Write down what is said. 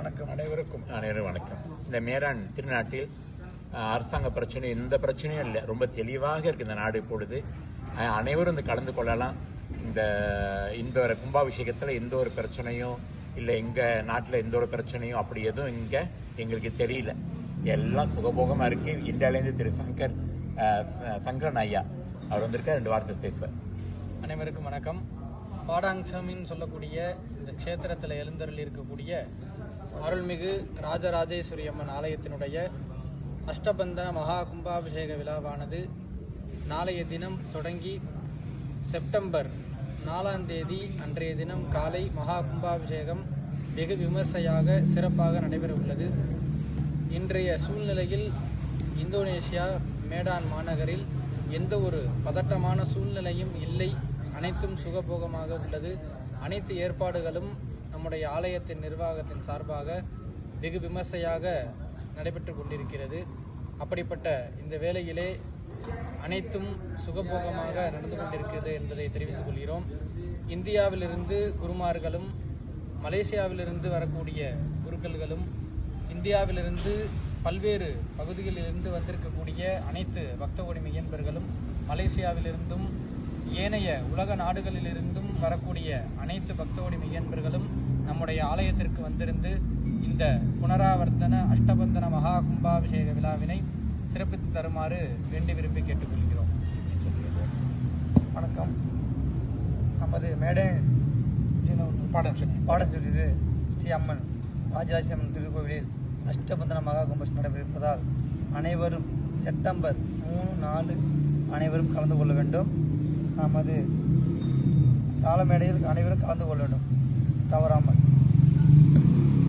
வணக்கம். அனைவரும் வணக்கம். இந்த மேரான் திருநாட்டில் அரசாங்க பிரச்சனை எந்த பிரச்சனையும் இல்லை, ரொம்ப தெளிவாக இருக்கு இந்த நாடு. இப்பொழுது அனைவரும் இந்த கலந்து கொள்ளலாம். இந்த கும்பாபிஷேகத்தில் எந்த ஒரு பிரச்சனையும் இல்லை, எங்கள் நாட்டில் எந்த ஒரு பிரச்சனையும் அப்படி எதுவும் இங்கே எங்களுக்கு தெரியல. எல்லாம் சுகபோகமாக இருக்கு. இந்தியாவிலேருந்து திரு சங்கரன் ஐயா அவர் வந்திருக்கார், 2 வார்த்தை பேசுவார். அனைவருக்கும் வணக்கம். பாடாங்சமின்னு சொல்லக்கூடிய இந்த க்ஷேத்திரத்தில் எழுந்தருள் இருக்கக்கூடிய அருள்மிகு ராஜராஜேஸ்வரி அம்மன் ஆலயத்தினுடைய அஷ்டபந்தன மகா கும்பாபிஷேக விழாவானது நாளைய தினம் தொடங்கி செப்டம்பர் 4ஆம் தேதி அன்றைய தினம் காலை மகா கும்பாபிஷேகம் வெகு விமர்சையாக சிறப்பாக நடைபெற உள்ளது. இன்றைய சூழ்நிலையில் இந்தோனேஷியா மேடான் மாநகரில் எந்த ஒரு பதட்டமான சூழ்நிலையும் இல்லை. அனைத்தும் சுகபோகமாக உள்ளது. அனைத்து ஏற்பாடுகளும் நம்முடைய ஆலயத்தின் நிர்வாகத்தின் சார்பாக வெகு விமர்சையாக நடைபெற்று கொண்டிருக்கிறது. அப்படிப்பட்ட இந்த வேளையிலே அனைத்தும் சுகபோகமாக நடந்து கொண்டிருக்கிறது என்பதை தெரிவித்துக் கொள்கிறோம். இந்தியாவிலிருந்து குருமார்களும் மலேசியாவிலிருந்து வரக்கூடிய குருக்கள்களும் இந்தியாவிலிருந்து பல்வேறு பகுதிகளிலிருந்து வந்திருக்கக்கூடிய அனைத்து பக்த கோடி மெய்யன்பர்களும் மலேசியாவிலிருந்தும் ஏனைய உலக நாடுகளிலிருந்தும் வரக்கூடிய அனைத்து பக்த கோடி மெய்யன்பர்களும் நம்முடைய ஆலயத்திற்கு வந்திருந்து இந்த புனராவர்த்தன அஷ்டபந்தன மகா கும்பாபிஷேக விழாவினை சிறப்பித்து தருமாறு வேண்டி விரும்பி கேட்டுக்கொள்கிறோம். வணக்கம். நமது மேடை பாடச்சொல்லிரு ஸ்ரீ அம்மன் ராஜராஜ அம்மன் திருக்கோவிலில் அஷ்டபந்தன மகா கும்பாபிஷேகம் நடைபெறுவதால் அனைவரும் செப்டம்பர் 3, 4 அனைவரும் கலந்து கொள்ள வேண்டும். நமது சால மேடையில் அனைவரும் கலந்து கொள்ள வேண்டும் தவறாமல்.